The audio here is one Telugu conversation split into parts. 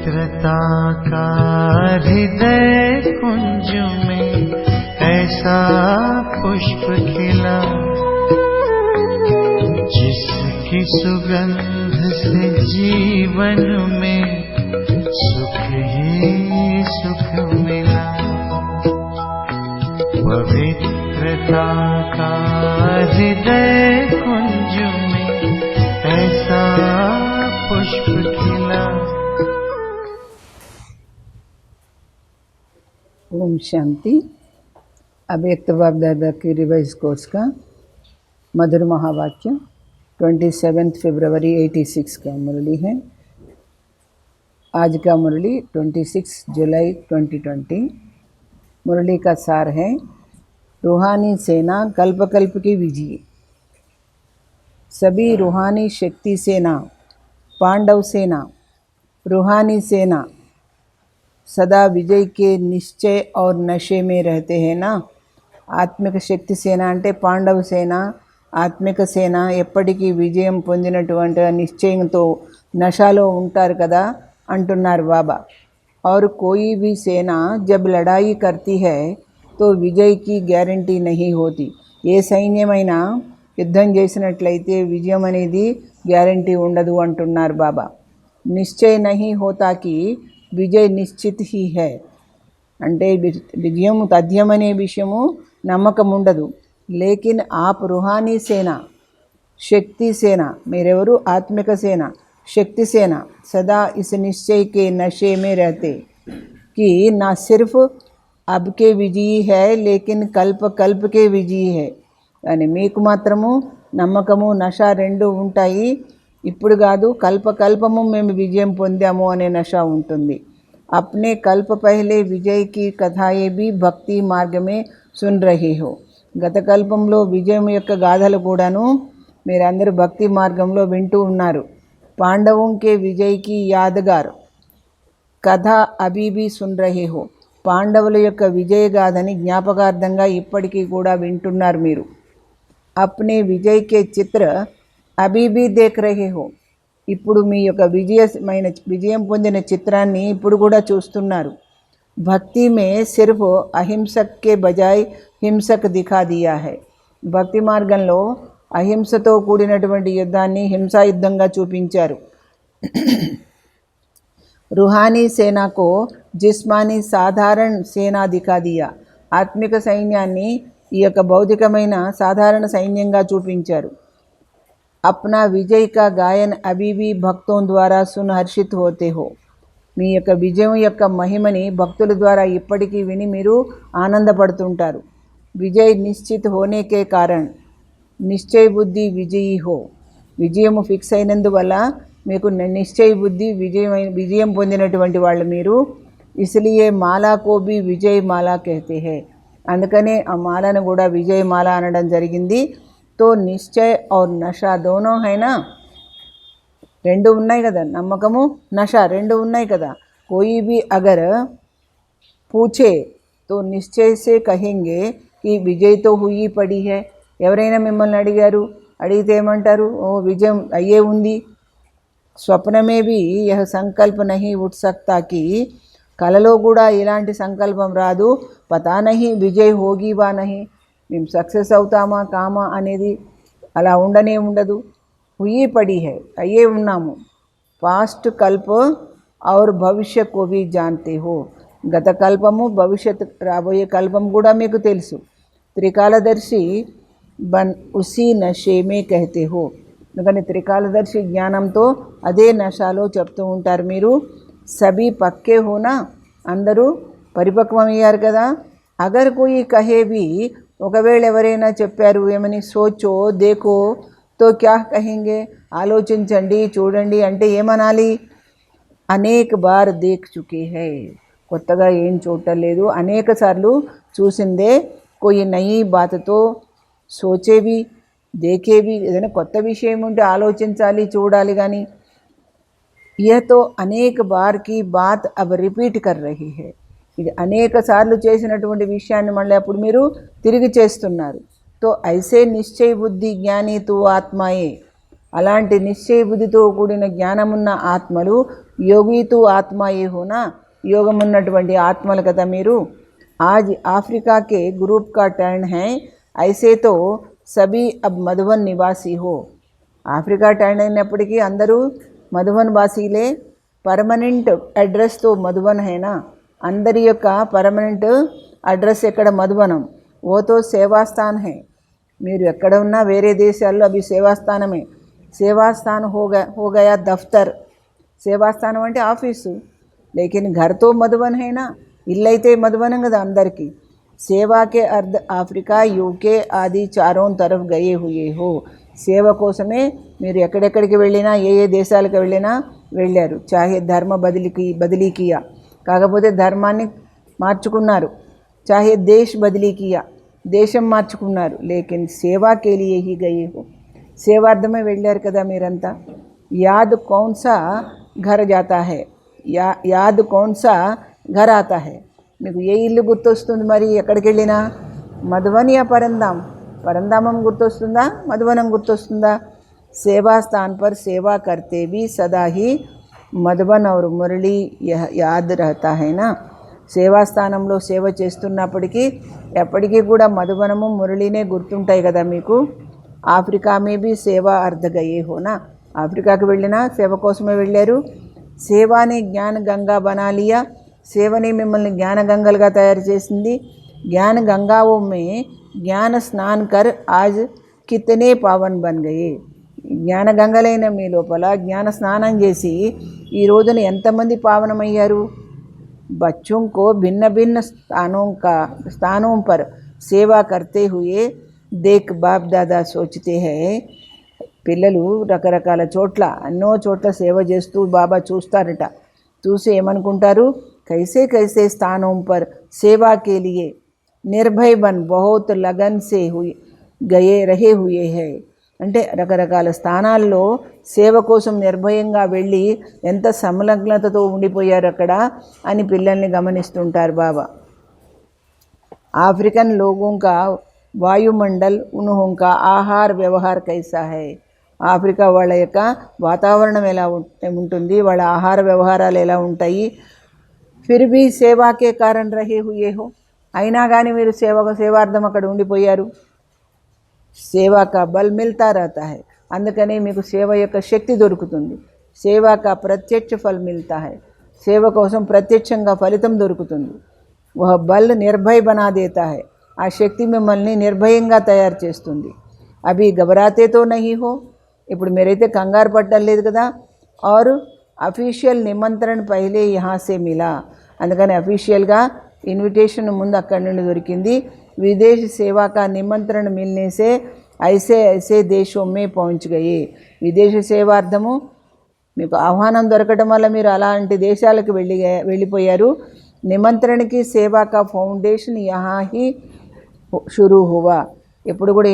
पवित्रता का हृदय कुंज में ऐसा पुष्प खिला, जिसकी सुगंध से जीवन में सुख ही सुख मिला। पवित्रता का हृदय कुंज में ऐसा पुष्प खिला। ओम शांति। अव्यक्त बाप दादा के रिवाइज कोर्स का मधुर महावाक्य 27 फरवरी 86 का मुरली है। आज का मुरली 26 जुलाई 2020। मुरली का सार है रूहानी सेना कल्प कल्प की विजय। सभी रूहानी शक्ति सेना, पांडव सेना, रूहानी सेना सदा विजय के निश्चय और नशे में रहते हैं ना। ఆత్మిక శక్తి సేన అంటే పాండవ సేన, ఆత్మిక సేన ఎప్పటికీ విజయం పొందినటువంటి నిశ్చయంతో నశాలో ఉంటారు కదా అంటున్నారు బాబా। और कोई भी सेना जब लड़ाई करती है तो विजय की గ్యారంటీ नहीं होती। ఏ సైన్యమైనా యుద్ధం చేసినట్లయితే విజయం అనేది గ్యారంటీ ఉండదు అంటున్నారు బాబా। నిశ్చయ नहीं होता कि విజయ్ నిశ్చిత్ ही है అంటే విజయం తథ్యమనే విషయము నమ్మకం ఉండదు। లేకిన్ ఆప్ रूहानी सेना, शक्ति सेना, मेरेवरू आत्मिक सेना, शक्ति सेना सदा इस निश्चय के नशे में रहते कि ना सिर्फ अब के विजयी है लेकिन कल्प कल्प के विजयी है। यानी మీకు మాత్రము నమ్మకము నశ రెండు ఉంటాయి, ఇప్పుడు కాదు కల్ప కల్పము మేము విజయం పొందాము అనే నశ ఉంటుంది। अपने कल्प पहले विजय की कथाएं भी भक्ति मार्ग में सुन रहे हो। గత కల్పంలో విజయం యొక్క గాథలు కూడాను మీరందరూ భక్తి మార్గంలో వింటూ ఉన్నారు। పాండవం के विजय की यादगार कथा अभी भी सुन रहे हो। పాండవుల యొక్క విజయ గాథని జ్ఞాపకార్థంగా ఇప్పటికీ కూడా వింటున్నారు మీరు। अपने विजय के चित्र अभी भी देख रहे हो। ఇప్పుడు మీ యొక్క విజయం పొందిన చిత్రాన్ని ఇప్పుడు కూడా చూస్తున్నారు। భక్తి में सिर्फ అహింసక్ के बजाय హింసక్ दिखा दिया है। భక్తి మార్గంలో అహింసతో కూడినటువంటి యుద్ధాన్ని హింసా యుద్ధంగా చూపించారు। रूहानी सेना को जिस्मानी साधारण सेना दिखा दिया। ఆత్మిక సైన్యాన్ని ఈ యొక్క భౌతికమైన సాధారణ సైన్యంగా చూపించారు। अपना विजय का गायन अभी भी भक्तों द्वारा सुन हर्षित होते हो। మీ యొక్క విజయం యొక్క మహిమని భక్తుల ద్వారా ఇప్పటికీ విని మీరు ఆనందపడుతుంటారు। విజయ్ నిశ్చిత్ హోనే కే కారణ్ నిశ్చయ బుద్ధి విజయీ హో। విజయము ఫిక్స్ అయినందువల్ల మీకు నిశ్చయ బుద్ధి విజయం పొందినటువంటి వాళ్ళు మీరు। ఇస్లియే మాలా కో భీ విజయ్ మాలా कहते हैं। అందుకనే ఆ మాలను కూడా విజయ్ మాల అనడం జరిగింది। तो निश्चय और नशा दोनों है ना, రెండు ఉన్నాయి కదా, నమ్మకము నశ రెండు ఉన్నాయి కదా। कोई भी अगर पूछे तो निश्चय से कहेंगे कि विजय तो हुई पड़ी है। ఎవరైనా మిమ్మల్ని అడిగితే ఏమంటారు? ఓ విజయం అయ్యే ఉంది। స్వప్న में भी यह संकल्प नहीं उठ सकता कि కలలో కూడా ఇలాంటి సంకల్పం రాదు, పతా नहीं విజయ్ होगी वा नहीं, మేము సక్సెస్ అవుతామా కామా అనేది అలా ఉండనే ఉండదు। हुई पड़ी है అయ్యే ఉన్నాము। పాస్ట్ కల్ప और భవిష్య को भी जानते हो। గత కల్పము భవిష్యత్ రాబోయే కల్పం కూడా మీకు తెలుసు। త్రికాలదర్శి బన్ ఉసి నషే మే कहते हो। ఎందుకని త్రికాలదర్శి జ్ఞానంతో అదే నశాలో చెప్తూ ఉంటారు మీరు। సభీ పక్కే హోనా, అందరూ పరిపక్వమయ్యారు కదా। అగర్ కోయి కహే భీ, ఒకవేళ ఎవరైనా చెప్పారు ఏమని, సోచో దేఖో తో క్యా కహెంగే, ఆలోచించండి చూడండి అంటే ఏమనాలి? అనేక బార్ దేఖ్ చుకే హై, కొత్తగా ఏం చూడలేదు, అనేక సార్లు చూసిందే। కోయి నయీ బాతతో సోచేవి దేఖేవి, ఏదైనా కొత్త విషయం ఉంటే ఆలోచించాలి చూడాలి కానీ यह तो अनेक बार की बात अब रिपीट कर रही है। ఇది అనేక సార్లు చేసినటువంటి విషయాన్ని మళ్ళీ అప్పుడు మీరు తిరిగి చేస్తున్నారు। तो ऐसे निश्चय बुद्धि ज्ञानी तो आत्माए, అలాంటి నిశ్చయ బుద్ధితో కూడిన జ్ఞానమున్న ఆత్మలు యోగి తు ఆత్మ ఏ హోనా, యోగం ఉన్నటువంటి ఆత్మలు కదా మీరు. आज अफ्रीका के ग्रुप का टर्न है, ऐसे तो सभी अब मधुबन निवासी हो. ఆఫ్రికా టర్న్ అయినప్పటికీ అందరూ మధుబన్ వాసీలే. పర్మనెంట్ అడ్రస్ తో మధుబన్ హైనా, అందరి యొక్క పర్మనెంట్ అడ్రస్ ఎక్కడ మధుబనం. ఓ తో సేవాస్థాన్ హై, మీరు ఎక్కడ ఉన్నా వేరే దేశాల్లో అవి సేవాస్థానమే. సేవాస్థాన్ హోగయా దఫ్తర్, సేవాస్థానం అంటే ఆఫీసు. లేకిన్ ఘర్తో మధుబన్ హైనా, ఇల్లైతే మధుబనం కదా అందరికీ. సేవా కే అర్ధ అఫ్రికా యూకే ఆది చారోं तरफ गए हुए हो. సేవ కోసమే మీరు ఎక్కడెక్కడికి వెళ్ళినా, ఏ ఏ దేశాలకు వెళ్ళినా వెళ్ళారు. చాహే ధర్మ బదిలీ కియా, కాకపోతే ధర్మాన్ని మార్చుకున్నారు. చాహే దేశ్ బదిలీ కియా, దేశం మార్చుకున్నారు. లేకిన్ సేవా కే లియే హీ గయే హో, సేవార్థమే వెళ్ళారు కదా మీరంతా. యాద్ కౌన్సా ఘర్ జాతా హై, యాద్ కౌన్సా ఘర్ ఆతా హై, మీకు ఏ ఇల్లు గుర్తొస్తుంది మరి ఎక్కడికి వెళ్ళినా? మధుబన్ యా పరంధాం, పరంధామం గుర్తొస్తుందా, మధుబనం గుర్తొస్తుందా? సేవా స్థాన్ పర్ సేవా కర్తే भी सदा ही మధుబన్ और మురళి యాద్ रहता है ना. సేవా స్థానంలో సేవ చేస్తున్నప్పటికీ ఎప్పటికీ కూడా మధుబనము మురళినే గుర్తుంటాయి కదా మీకు. ఆఫ్రికా మే भी సేవా అర్ధ గయే హోనా, ఆఫ్రికాకి వెళ్ళినా సేవ కోసమే వెళ్ళారు. సేవాని జ్ఞాన గంగా బనా లియా, సేవని మిమ్మల్ని జ్ఞాన గంగలుగా తయారు చేసింది. జ్ఞాన గంగాओं में జ్ఞాన స్నాన్ కర్ ఆజ్ కితనే పావన్ బన్ గయే. జ్ఞాన గంగలైన మీ లోపల జ్ఞాన స్నానం చేసి ఈ రోజున ఎంతమంది పావనమయ్యారు. बच्चों को भिन्न भिन्न स्थानों पर सेवा करते हुए देख बाप दादा सोचते हैं. పిల్లలు రకరకాల చోట్ల ఎన్నో చోట్ల సేవ చేస్తూ బాబా చూస్తారట. చూసి ఏమనుకుంటారు, कैसे कैसे स्थानों पर सेवा के लिए निर्भय बन बहुत लगन से रहे हुए हैं. అంటే రకరకాల స్థానాల్లో సేవ కోసం నిర్భయంగా వెళ్ళి ఎంత సంలగ్నతతో ఉండిపోయారు అక్కడ అని పిల్లల్ని గమనిస్తుంటారు బాబా. అఫ్రికన్ లోగోं का वायुमंडल उन्हों का आहार व्यवहार कैसा है. ఆఫ్రికా వాళ్ళ యొక్క వాతావరణం ఎలా ఉంటుంది, వాళ్ళ ఆహార వ్యవహారాలు ఎలా ఉంటాయి. ఫిర్ భీ సేవాకే కారణ్ రహే హుయే హో, అయినా కానీ మీరు సేవార్థం అక్కడ ఉండిపోయారు. సేవా కా బల్ మిల్తా రహతా హై, అందుకనే మీకు సేవ యొక్క శక్తి దొరుకుతుంది. సేవా కా ప్రత్యక్ష ఫల్ మిల్తా హై, సేవ కోసం ప్రత్యక్షంగా ఫలితం దొరుకుతుంది. వహ బల్ నిర్భయ్ బనా దేతా హై, ఆ శక్తి మిమ్మల్ని నిర్భయంగా తయారు చేస్తుంది. అభి ఘబరాతే తో నహీ హో, ఇప్పుడు మీరైతే కంగారు పట్టడం లేదు కదా. और అఫీషియల్ నిమంత్రణ పహలే యహా సే మిలా, అందుకని అఫీషియల్గా ఇన్విటేషన్ ముందు అక్కడి నుండి దొరికింది. విదేశీ సేవా కా నిమంత్రణ మిల్నే సే ఐసే ఐసే దేశోं में पहुंच गए. విదేశీ సేవార్థము మీకు ఆహ్వానం దొరకడం వల్ల మీరు అలాంటి దేశాలకు వెళ్ళిపోయారు. నిమంత్రణకి సేవా కా ఫౌండేషన్ యహా హీ షురూ హువా, ఎప్పుడు కూడా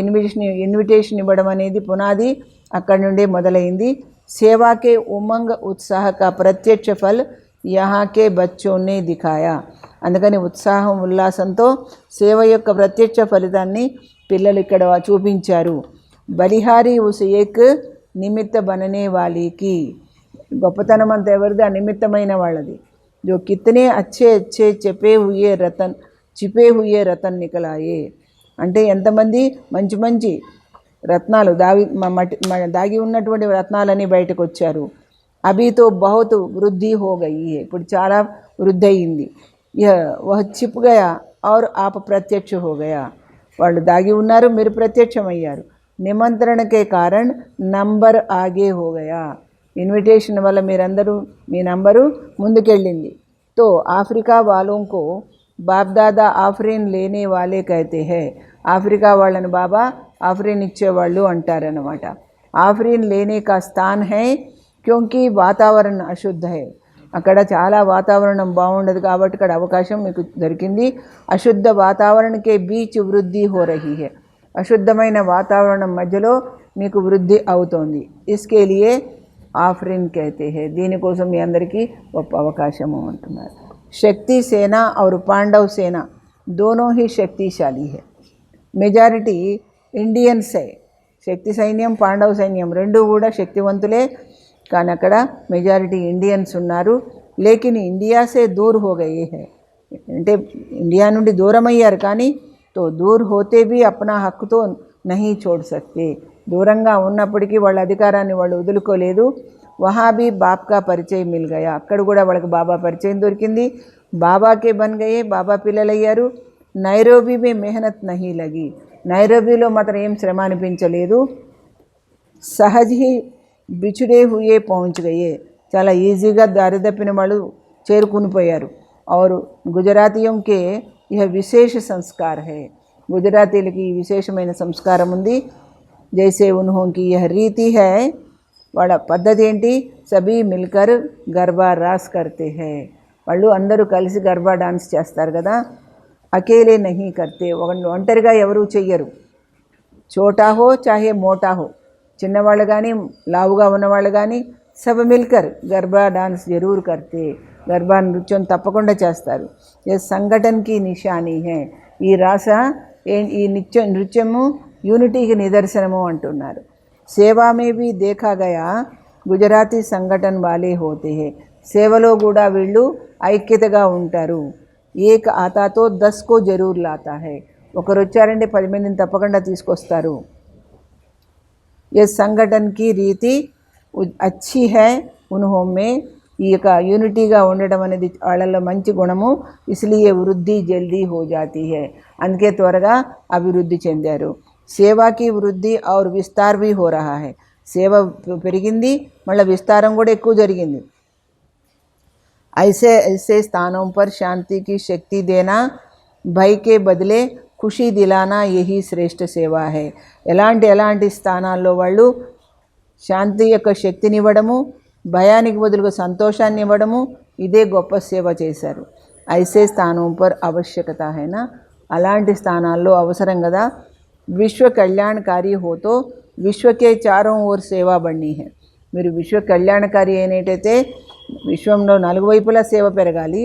ఇన్విటేషన్ ఇవ్వడం అనేది పునాది అక్కడి నుండే మొదలైంది. సేవాకే ఉమంగ్ ఉత్సాహ కా ప్రత్యక్ష ఫల్ యహాకే బచ్చోనే దిఖాయా, అందుకని ఉత్సాహం ఉల్లాసంతో సేవ యొక్క ప్రత్యక్ష ఫలితాన్ని పిల్లలు ఇక్కడ చూపించారు. బలిహారీ ఉస్ ఏక్ నిమిత్త బననే వాలీకి, గొప్పతనం అంతా ఎవరిది, ఆ నిమిత్తమైన వాళ్ళది. జో కితనే అచ్చే అచ్చే చిపే హుయే రతన్ నికలాయే, అంటే ఎంతమంది మంచి మంచి రత్నాలు దాగి ఉన్నటువంటి రత్నాలని బయటకు వచ్చారు. అభితో బహుత్ వృద్ధి హో గయి, ఇప్పుడు చాలా వృద్ధి అయింది. వహ చిప్ గయా ఔర్ ఆప్ ప్రత్యక్ష హో గయా, వాళ్ళు దాగి ఉన్నారు, మీరు ప్రత్యక్షమయ్యారు. నిమంత్రణకే కారణ్ నంబర్ ఆగే హో గయా, ఇన్విటేషన్ వల్ల మీరందరూ మీ నంబరు ముందుకెళ్ళింది. తో ఆఫ్రికా వాలోంకో బాప్ దాదా ఆఫ్రీన్ లేనే వాలే కైతే హై, ఆఫ్రికా వాళ్ళని బాబా ఆఫ్రీన్ ఇచ్చేవాళ్ళు అంటారనమాట. ఆఫ్రీన్ లేనే కా స్థాన్ హై క్యోంకి వాతావరణం అశుద్ధ హై, అక్కడ చాలా వాతావరణం బాగుండదు కాబట్టి ఇక్కడ అవకాశం మీకు దొరికింది. అశుద్ధ వాతావరణకే బీచ్ వృద్ధి హో రహీ హై, అశుద్ధమైన వాతావరణం మధ్యలో మీకు వృద్ధి అవుతోంది. ఇస్కే లియే ఆఫ్రీన్ కైతే హై, దీనికోసం మీ అందరికీ గొప్ప అవకాశము అంటున్నారు. శక్తి సేన और पांडव सेना दोनों ही शक्तिशाली है. మెజారిటీ ఇండియన్స్ है. శక్తి సైన్యం పాండవ సైన్యం రెండు కూడా శక్తివంతులే. కానీ అక్కడ మెజారిటీ ఇండియన్స్ ఉన్నారు. లేకిన్ ఇండియా సే దూర్ హో గయే హై, అంటే ఇండియా నుండి దూరం అయ్యారు, కానీ తో దూర్ హోతే భీ అప్నా హక్కుతో నహీ చోడ్ సక్తే, దూరంగా ఉన్నప్పటికీ వాళ్ళ అధికారాన్ని వాళ్ళు వదులుకోలేదు. వహా భీ బాప్ కా పరిచయం మిల్ గయా, అక్కడ కూడా వాళ్ళకి బాబా పరిచయం దొరికింది. బాబాకే బన్ గయే, బాబా పిల్లలయ్యారు. నైరోబీ మే మెహనత్ నహీ లగి, నైరోబీలో మాత్రం ఏం శ్రమ అనిపించలేదు. సహజ్ హీ బిచుడే హుయే పहुंच గయే, చాలా ఈజీగా దారి తప్పిన వాళ్ళు చేరుకుని పోయారు. और గుజరాతీయం కే यह విశేష సంస్కార్ హై, గుజరాతీలకి ఈ విశేషమైన సంస్కారం ఉంది. జైసే ఉన్హోంకి యహ రీతి హై, వాళ్ళ పద్ధతి ఏంటి, సభీ మిల్కర్ గర్బా రాస్ కర్తే హై, వాళ్ళు అందరూ కలిసి గర్బా డాన్స్ చేస్తారు కదా. అకేలే నహీ కర్తే, ఒంటరిగా ఎవరూ చెయ్యరు. చోటా హో చాహే మోటా హో, చిన్నవాళ్ళు కానీ లావుగా ఉన్నవాళ్ళు కానీ సబ్ మిల్కర్ గర్బా డాన్స్ జరూర్ కర్తే, గర్బా నృత్యం తప్పకుండా చేస్తారు. ఏ సంఘటనకి నిశానీ హే, ఈ రాస ఈ నృత్యము యూనిటీకి నిదర్శనము అంటున్నారు. సేవా మే భీ దేఖా గయా గుజరాతీ సంఘటన వాలే హోతే హే, సేవలో కూడా వీళ్ళు ఐక్యతగా ఉంటారు. ఏక్ ఆతాతో 10 కో జరూర్ లాతా హై, ఒకరు వచ్చారంటే 10 మందిని తప్పకుండా తీసుకొస్తారు. ఏ సంఘటనకి రీతి అచ్చి హై ఉన్హోమే, ఈ యొక్క యూనిటీగా ఉండడం అనేది వాళ్ళల్లో మంచి గుణము. ఇస్లియే వృద్ధి జల్దీ హో జాతీ హై, అందుకే త్వరగా అభివృద్ధి చెందారు. సేవాకి వృద్ధి और విస్తార్ भी हो रहा है, సేవ పెరిగింది, మళ్ళీ విస్తారం కూడా ఎక్కువ జరిగింది. ऐसे ऐसे स्थानों पर शांति की शक्ति देना, भय के बदले ఖుషీ దిలానా యహీ శ్రేష్ఠ సేవ హై, ఎలాంటి స్థానాల్లో వాళ్ళు శాంతి యొక్క శక్తినివ్వడము, భయానికి బదులుగా సంతోషాన్ని ఇవ్వడము, ఇదే గొప్ప సేవ చేశారు. ఐసే స్థానం పర్ ఆవశ్యకత హైనా, అలాంటి స్థానాల్లో అవసరం కదా. విశ్వ కళ్యాణకారి హోతో విశ్వకే చారోం ఓర్ సేవా బండి హై, మీరు విశ్వ కళ్యాణకారి అయినట్టయితే విశ్వంలో నాలుగు వైపులా సేవ పెరగాలి.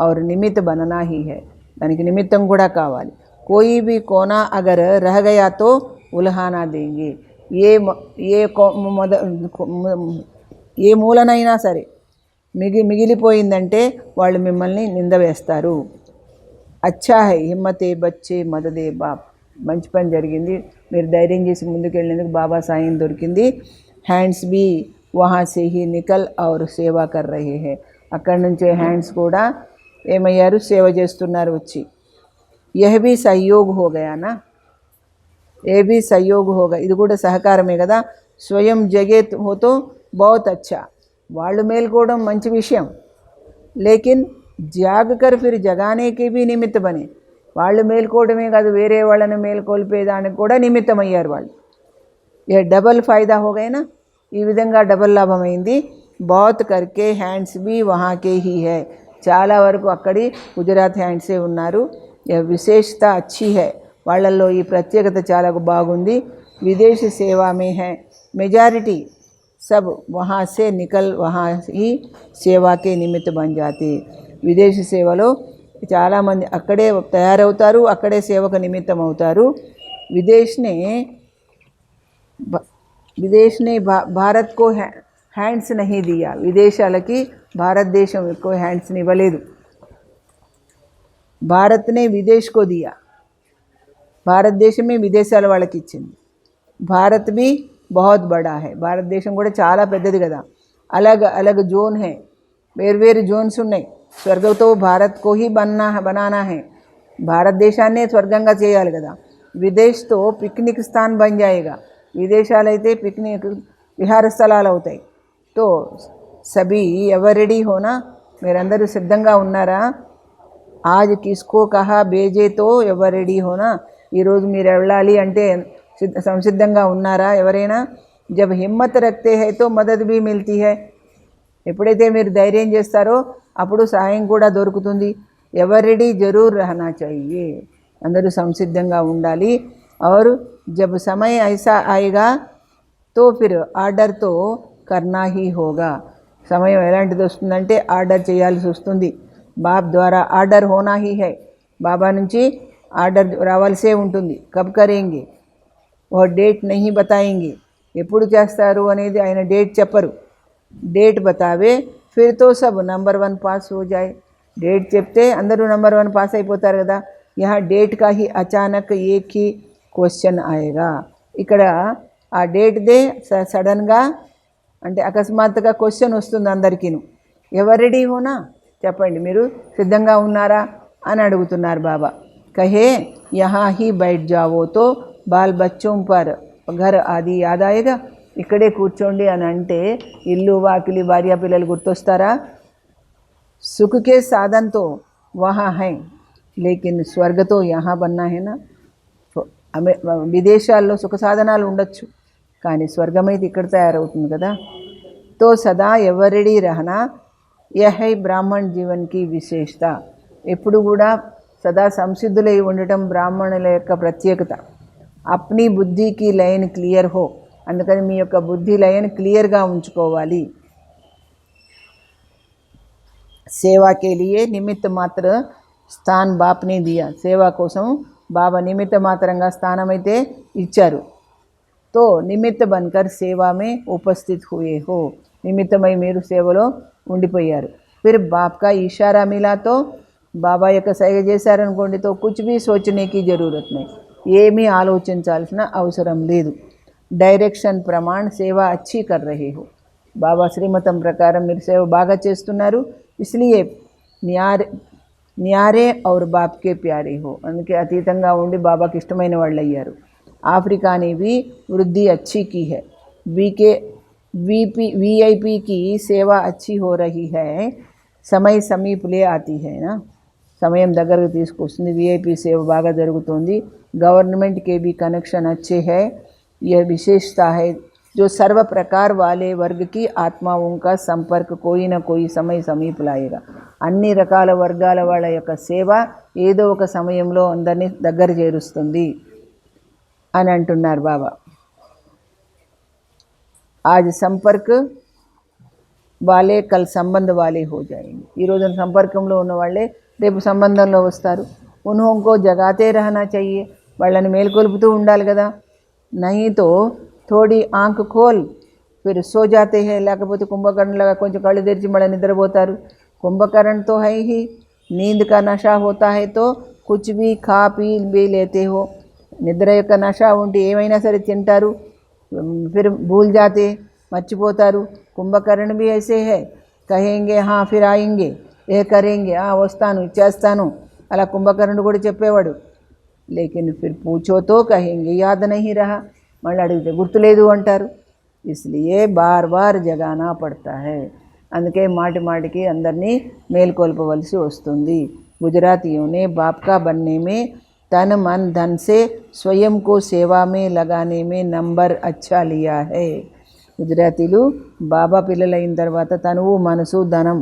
और నిమిత్త బననా హీ హై, దానికి నిమిత్తం కూడా కావాలి. కోయి భీ కోనా అగర్ రహ గయా తో ఉల్హానా దేంగే, ఏ మూలనైనా సరే మిగిలిపోయిందంటే వాళ్ళు మిమ్మల్ని నింద వేస్తారు. అచ్చా హై హిమ్మతే బచ్చే మదదే బాప్, మంచి పని జరిగింది, మీరు ధైర్యం చేసి ముందుకెళ్ళినందుకు బాబా సాయం దొరికింది. హ్యాండ్స్ బీ వహా సే హీ నికల్ ఔర్ సేవా కర్ రహే హై, అక్కడి నుంచే హ్యాండ్స్ కూడా ఏమయ్యారు, సేవ చేస్తున్నారు వచ్చి. యహ్ భీ సహయోగ్ హో గయానా, ఏ భీ సహయోగ్ హోగా, ఇది కూడా సహకారమే కదా. స్వయం జగే హోతో బహుత్ అచ్చా, వాళ్ళు మేల్కోవడం మంచి విషయం. లేకిన్ జాగ్ కర్ ఫిర్ జగానేకి భీ నిమిత్త బనే, వాళ్ళు మేల్కోవడమే కాదు వేరే వాళ్ళని మేల్కొల్పేదానికి కూడా నిమిత్తమయ్యారు వాళ్ళు. ఏ డబల్ ఫాయిదా హోగైనా, ఈ విధంగా డబల్ లాభమైంది. బహుత్ కర్కే హ్యాండ్స్ బీ వహాకే హీ హై, చాలా వరకు అక్కడి గుజరాత్ హ్యాండ్సే ఉన్నారు. విశేషత అచ్చి హై, వాళ్ళల్లో ఈ ప్రత్యేకత చాలా బాగుంది. విదేశీ సేవా మే హై మెజారిటీ సబ్ వహా సే నికల్ వహా హీ సేవాకే నిమిత్త బన్ జాతే, విదేశీ సేవలో చాలామంది అక్కడే తయారవుతారు, అక్కడే సేవకు నిమిత్తం అవుతారు. విదేశ్ నే భారత్ కో హ్యాండ్స్ నహీ దియా, విదేశాలకి భారతదేశం ఎక్కువ హ్యాండ్స్ని ఇవ్వలేదు. భారత్నే విదేశ్ కో దియా, భారతదేశమే విదేశాల వాళ్ళకి ఇచ్చింది. భారత్ భీ బహుత్ బడా హై, భారతదేశం కూడా చాలా పెద్దది కదా. అలగ్ జోన్ హై, వేర్వేరు జోన్స్ ఉన్నాయి. స్వర్గంతో భారత్కో హీ బనానా హై, భారతదేశాన్నే స్వర్గంగా చేయాలి కదా. విదేశ్తో పిక్నిక్ స్థాన్ బన్ జాయేగా, విదేశాలైతే పిక్నిక్ విహార స్థలాలు అవుతాయి. తో సభీ ఎవర్ రెడీ హోనా, మీరందరూ సిద్ధంగా ఉన్నారా. ఆజ్ కిస్కో కహా బేజేతో ఎవర్ రెడీ హోనా, ఈరోజు మీరు వెళ్ళాలి అంటే సంసిద్ధంగా ఉన్నారా ఎవరైనా. జబ్ హిమ్మత్ రఖతే హై తో మదద్ భీ మిల్తీ హై, ఎప్పుడైతే మీరు ధైర్యం చేస్తారో అప్పుడు సహాయం కూడా దొరుకుతుంది. ఎవర్ రెడీ జరూర్ రహనా చాహియే, అందరూ సంసిద్ధంగా ఉండాలి. और जब समय ऐसा आएगा तो फिर ఆర్డర్ తో కర్నా హీ హోగా, సమయం ఎలాంటిది వస్తుందంటే ఆర్డర్ చేయాల్సి వస్తుంది. బాబ్ ద్వారా ఆర్డర్ హోనా హీ హై, బాబా నుంచి ఆర్డర్ రావాల్సే ఉంటుంది. కబ్ కరేంగే ఓ డేట్ నహీ బతాయేంగే, ఎప్పుడు చేస్తారు అనేది ఆయన డేట్ చెప్పరు. डेट बतावे फिर तो सब नंबर 1 पास हो जाए. डेट చెప్తే అందరూ नंबर 1 पास అయిపోతారు కదా. यहाँ डेट का ही अचानक एक ही क्वेश्चन आएगा. ఇక్కడ ఆ డేట్ దే సడన్గా అంటే అకస్మాత్తుగా క్వశ్చన్ వస్తుంది అందరికీను. ఎవరు రెడీ హోనా చెప్పండి, మీరు సిద్ధంగా ఉన్నారా అని అడుగుతున్నారు బాబా. కహే యహా హీ బైఠ్ జావో తో బాల్ బచ్చోం పర్ ఘర్ ఆది యాద్ ఆయేగా. ఇక్కడే కూర్చోండి అని అంటే ఇల్లు వాకిలి భార్య పిల్లలు గుర్తొస్తారా. సుఖ కే సాధన్ తో వహా హై లేకిన్ స్వర్గ తో యహా బన్నా హై నా. విదేశాల్లో సుఖ సాధనాలు ఉండొచ్చు కానీ స్వర్గమైతే ఇక్కడ తయారవుతుంది కదా. తో సదా ఎవరిడి రహనా యహై బ్రాహ్మణ్ జీవన్కి విశేషత. ఎప్పుడు కూడా సదా సంసిద్ధులై ఉండటం బ్రాహ్మణుల యొక్క ప్రత్యేకత. అప్ని బుద్ధికి లైన్ క్లియర్ హో, అందుకని మీ యొక్క బుద్ధి లైన్ క్లియర్గా ఉంచుకోవాలి. సేవా కే లియే నిమిత్త మాత్ర స్థాన్ బాప్నే దియా. సేవా కోసం బాబా నిమిత్త మాత్రంగా స్థానం అయితే ఇచ్చారు. తో నిమిత్త బన్కర్ సేవామే ఉపస్థిత్ హుయే హో, నిమిత్తమై మీరు సేవలో ఉండిపోయారు. ఫిర్ బాప్కా ఇషారా మిలాతో, బాబా యొక్క సైగ చేశారనుకోండి, తో కుచ్ భీ సోచనేకి జరూరత్ నహీ, ఏమీ ఆలోచించాల్సిన అవసరం లేదు. డైరెక్షన్ ప్రమాణ సేవ అచ్చీ కర్ రహే హో, బాబా శ్రీమతం ప్రకారం మీరు సేవ బాగా చేస్తున్నారు. ఇస్లియే న్యారే ఔర్ బాప్కే ప్యారే హో, అందుకే అతీతంగా ఉండి బాబాకి ఇష్టమైన వాళ్ళు అయ్యారు. आफ्रिका ने भी वृद्धि अच्छी की है. वीआईपी की सेवा अच्छी हो रही है. समय समीप ले आती है ना, సమయం దగ్గరకు తీసుకొస్తుంది. వీఐపీ సేవ బాగా జరుగుతుంది. गवर्नमेंट के भी कनेक्शन अच्छे है. यह विशेषता है जो सर्व प्रकार वाले वर्ग की आत्माओं का संपर्क कोई ना कोई समय समीप लाएगा. అన్ని రకాల వర్గాల వాళ్ళ యొక్క సేవ ఏదో ఒక సమయంలో అందరినీ దగ్గర చేరుస్తుంది అని అంటున్నారు బాబా. ఆజ్ సంపర్క్ వాలే కల్ సంబంధ వాలే హో జాయేంగే. ఈరోజు సంపర్కంలో ఉన్న వాళ్ళే రేపు సంబంధంలో వస్తారు. ఉన్హోంకో జగాతే రహనా చెయ్యే, వాళ్ళని మేల్కొల్పుతూ ఉండాలి కదా. నహీతో థోడీ ఆంఖ్ ఖోల్ ఫిర్ సో జాతే హే, లేకపోతే కుంభకర్ణలాగా కొంచెం కళ్ళు తెరిచి మళ్ళీ నిద్రపోతారు. కుంభకర్ణ తో హై హీ, నీంద్ కా నషా హోతా హై తో కుచ్ భీ ఖా పీ భీ లేతే హో. నిద్ర యొక్క నష ఉంటే ఏమైనా సరే తింటారు. ఫిర్ భూల్ జాతే, మర్చిపోతారు. కుంభకర్ణ भी ऐसे है, కహేంగే हाँ फिर आएंगे, ఏ కరేంగే, వస్తాను ఇచ్చేస్తాను, అలా కుంభకర్ణుడు కూడా చెప్పేవాడు. లేకిన్ ఫిర్ పూచోతో కహేంగే యాద్ నహీ రహా, మళ్ళీ అడిగితే గుర్తులేదు అంటారు. ఇస్లియే బార్ బార్ జగానా పడతా హై, అందుకే మాటి మాటికి అందరినీ మేల్కొల్పవలసి వస్తుంది. గుజరాతీయోనే బాప్కా బన్నే మే तन मन धन से स्वयं को सेवा में लगाने में నంబర్ अच्छा लिया है. గుజరాతీలు బాబా పిల్లలైన తర్వాత తనువు మనసు ధనం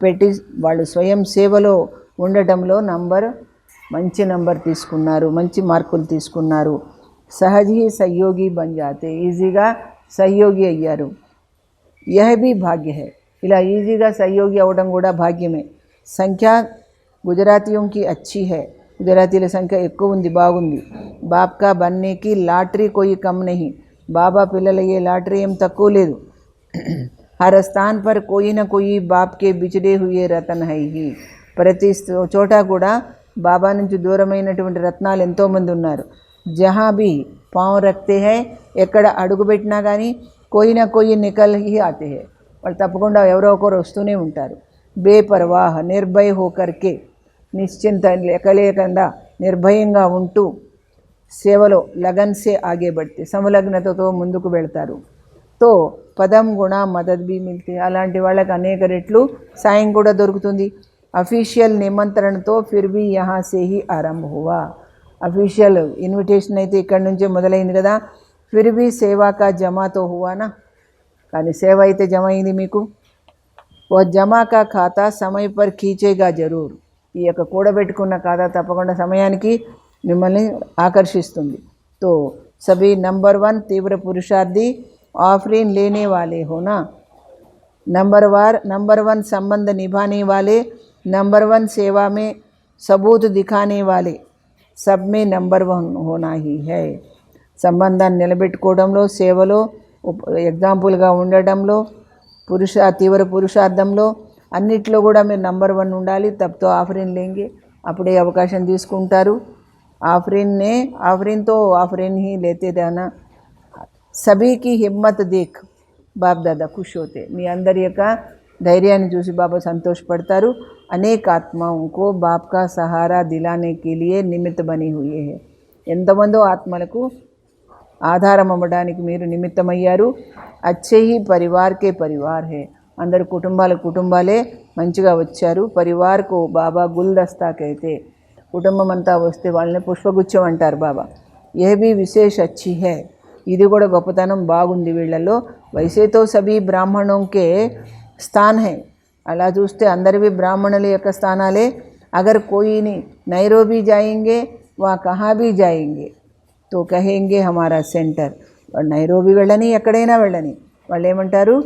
పెట్టి వాళ్ళు స్వయం సేవలో ఉండటంలో మంచి నంబర్ తీసుకున్నారు, మంచి మార్కులు తీసుకున్నారు. సహజ్ హీ సహయోగి బన్ జాతే, ఈజీగా సహయోగి అయ్యారు. యహ్ భీ భాగ్య హై, ఇలా ఈజీగా సహయోగి అవ్వడం కూడా భాగ్యమే. సంఖ్య గుజరాతీయోంకి అచ్చి హై, గుజరాతీల సంఖ్య ఎక్కువ ఉంది, బాగుంది. బాప్కా బన్నేకి లాటరీ కోయి కమ్ నహీ, బాబా పిల్లలయ్యే లాటరీ ఏం తక్కువ లేదు. హర్ స్థాన్ పర్ కోయి నా కోయి బాప్కే బిచడే హుయే రతన్ హై హీ, ప్రతి చోట కూడా బాబా నుంచి దూరమైనటువంటి రత్నాలు ఎంతోమంది ఉన్నారు. జహా భీ పావ్ రక్తే హై, ఎక్కడ అడుగుపెట్టినా కానీ కోయి నా కోయి నికల్ హీ ఆతే హై, వాళ్ళు తప్పకుండా ఎవరో ఒకరు వస్తూనే ఉంటారు. బేపర్వాహ్ నిర్భయ హోకర్కే, నిశ్చింత లేకలేకుండా నిర్భయంగా ఉంటూ సేవలో లగన్ సే ఆగే బడితే, సమలగ్నతతో ముందుకు వెళ్తారు. తో పదం గుణ మదద్ బీ మిల్తే, అలాంటి వాళ్ళకి అనేక రెట్లు సాయం కూడా దొరుకుతుంది. Official నిమంత్రణతో Phir Bhi యహా say he ఆరంభ హువా, అఫీషియల్ ఇన్విటేషన్ అయితే ఇక్కడి నుంచే మొదలైంది కదా. ఫిర్ భీ సేవా కా జమాతో హువానా, కానీ సేవ అయితే జమ అయింది మీకు. ఓ జమా కా ఖాతా సమయ పర్ ఖీచేగా జరూర్, ఈ యొక్క కూడబెట్టుకున్న ఖాతా తప్పకుండా సమయానికి మిమ్మల్ని ఆకర్షిస్తుంది. తో సభీ నంబర్ 1 తీవ్ర పురుషార్థి ఆఫరీన్ లేనే వాలే హోనా, नंबर 1 संबंध निभाने वाले, नंबर 1 सेवा में सबूत दिखाने वाले, सब में नंबर 1 होना ही है. సంబంధాన్ని నిలబెట్టుకోవడంలో, సేవలో ఎగ్జాంపుల్గా ఉండడంలో, తీవ్ర పురుషార్థంలో అన్నిట్లో కూడా మీరు నంబర్ 1 ఉండాలి. తప్తో ఆఫరీన్ లేంగే, అప్పుడే అవకాశం తీసుకుంటారు. ఆఫరీన్ तो ఆఫరీన్ ही लेते रहना. सभी की हिम्मत देख బాప్ దాదా ఖుష్ होते. మీ అందరి యొక్క ధైర్యాన్ని చూసి బాబా సంతోషపడతారు. అనేక ఆత్మకు బాప్ కా సహారా దిలానే కే లియే నిమిత్త బని హుయే హై. ఎంతమందో ఆత్మలకు ఆధారం అవ్వడానికి మీరు నిమిత్తమయ్యారు. అచ్చే హీ పరివార్కే పరివార్ హే. అందరు కుటుంబాలే మంచిగా వచ్చారు. పరివార్కు బాబా గుల్దస్తాకైతే కుటుంబం అంతా వస్తే వాళ్ళని పుష్పగుచ్చం అంటారు బాబా. ఏ భీ విశేష అచ్చి హై. ఇది కూడా గొప్పతనం బాగుంది వీళ్ళల్లో. వైసేతో సభీ బ్రాహ్మణోంకే స్థాన్ హై. అలా చూస్తే అందరివి బ్రాహ్మణుల యొక్క స్థానాలే. అగర్ కోయిని నైరోబీ జాయింగే వా కహా భీ జాయింగే తో కహేంగే హమారా సెంటర్. వాళ్ళు నైరోబీ వెళ్ళని ఎక్కడైనా వెళ్ళని వాళ్ళు ఏమంటారు,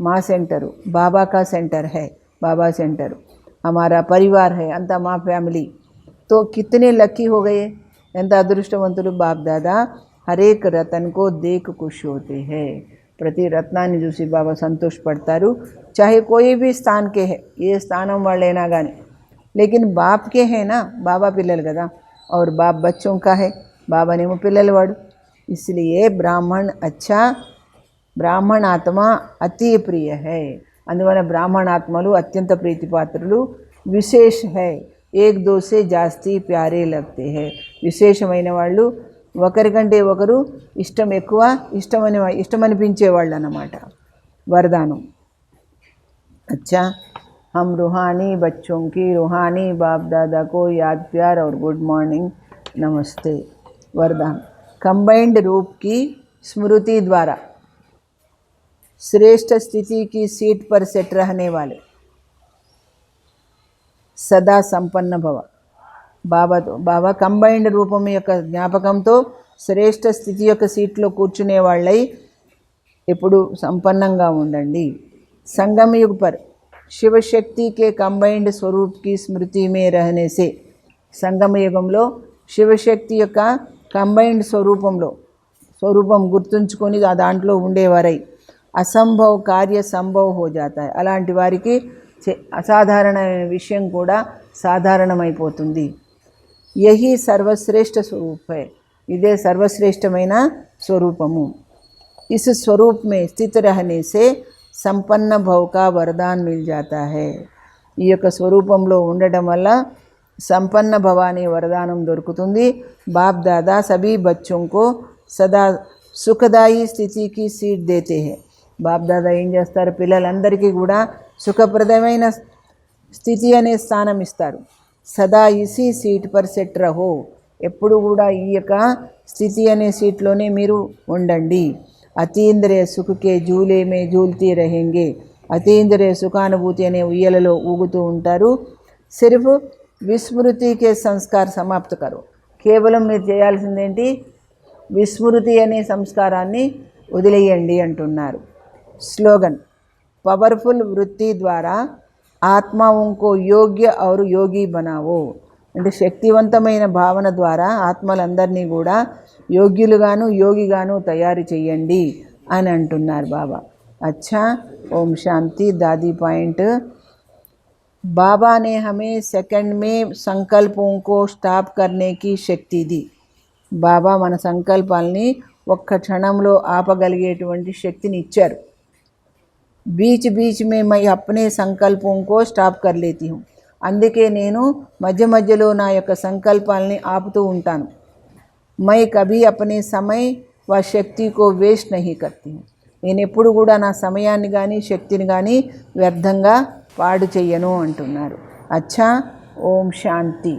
మా సెంటరు బాబా కా సెంటర్ హై, బాబా సెంటరు హమారా పరివార్ హై, అంతా మా ఫ్యామిలీ. తో కితనే లక్కీ హో గయే. ఎంత అదృష్టవంతులు. బాప్ దాదా హరేక్ రతన్కో దేక్ ఖుష్ హోతే హై. ప్రతి రత్నాన్ని చూసి బాబా సంతోషపడతారు. చాహే కోయి భీ స్థాన్కే హై, ఏ స్థానం వాళ్ళైనా కానీ. లేకిన్ బాప్కే హైనా, బాబా పిల్లలు కదా. और बाप बच्चों का है, బాబానేమో పిల్లలవాడు. इसलिए బ్రాహ్మణ ఆత్మ అతి ప్రియ హై. అందువల్ల బ్రాహ్మణాత్మలు అత్యంత ప్రీతిపాత్రులు. విశేష హై, ఏక్ దో సే జాస్తి ప్యారే లగ్తే హై. విశేషమైన వాళ్ళు, ఒకరికంటే ఒకరు ఇష్టం ఎక్కువ, ఇష్టమనిపించేవాళ్ళు అన్నమాట. వరదానం. अच्छा, हम रूहानी बच्चों की रूहानी बाप दादा को याद प्यार और गुड मॉर्निंग नमस्ते. वरदान. कंबाइंड रूप की स्मृति द्वारा श्रेष्ठ स्थिति की सीट पर सेट रहने वाले सदा संपन्न भव. బాబా కంబైండ్ రూపం యొక్క జ్ఞాపకంతో శ్రేష్ఠ స్థితి యొక్క సీట్లో కూర్చునే వాళ్ళై ఎప్పుడు సంపన్నంగా ఉండండి. संगम युग पर शिव शक्ति के कंबाइंड स्वरूप की स्मृति में रहने से. సంగమ యుగంలో శివశక్తి యొక్క కంబైండ్ స్వరూపం గుర్తుంచుకొని దాంట్లో ఉండేవారై అసంభవ కార్య సంభవ హో జాతా. అలాంటి వారికి అసాధారణమైన విషయం కూడా సాధారణమైపోతుంది. యహీ సర్వశ్రేష్ఠ స్వరూప్ హై. ఇదే సర్వశ్రేష్టమైన స్వరూపము. ఇస్ స్వరూప్ మే స్థిత రహనే సే సంపన్న భవ్ కా వరదాన్ మిల్ జాతా హై. ఈ యొక్క స్వరూపంలో ఉండటం వల్ల సంపన్న భవ అనే వరదానం దొరుకుతుంది. బాప్ దాదా సభీ బచ్చోంకో సదా సుఖదాయి స్థితికి సీట్ దేతే హై. బాప్ దాదా ఏం చేస్తారు, పిల్లలందరికీ కూడా సుఖప్రదమైన స్థితి అనే స్థానం ఇస్తారు. సదా ఇసీ సీట్ పర్ సెట్ రహో. ఎప్పుడు కూడా ఈ యొక్క స్థితి అనే సీట్లోనే మీరు ఉండండి. అతీంద్రియ సుఖకే జూలే మే జూల్తీ రహేంగే. అతీంద్రియ సుఖానుభూతి అనే ఉయ్యలలో ఊగుతూ ఉంటారు. సిర్ఫ్ విస్మృతికే సంస్కార సమాప్త కరు. కేవలం మీరు చేయాల్సిందేంటి, విస్మృతి అనే సంస్కారాన్ని వదిలేయండి అంటున్నారు. స్లోగన్. పవర్ఫుల్ వృత్తి ద్వారా ఆత్మాओं యోగ్య और యోగి బనావో. అంటే శక్తివంతమైన భావన ద్వారా ఆత్మలందరినీ కూడా యోగ్యులుగాను యోగిగాను తయారు చేయండి అని అంటున్నారు బాబా. अच्छा, ओम शांति. दादी पॉइंट. बाबा ने हमें सेकंड में संकल्पों को स्टॉप करने की शक्ति दी. బాబా మన సంకల్పాలని ఒక్క క్షణంలో ఆపగలిగేటువంటి శక్తిని ఇచ్చారు. बीच बीच में मैं अपने संकल्पों को स्टॉप कर लेती हूँ. అందుకే నేను మధ్యలో నా యొక్క సంకల్పాలని ఆపుతూ ఉంటాను. मैं कभी अपने समय व शक्ति को वेस्ट नहीं करती हूँ. నేను ఎప్పుడు కూడా నా సమయాన్ని కానీ శక్తిని కానీ వ్యర్థంగా పాడు చెయ్యను అంటున్నారు. అచ్చా, ఓం శాంతి.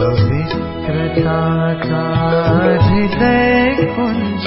पवित्रता का हृदय कुंज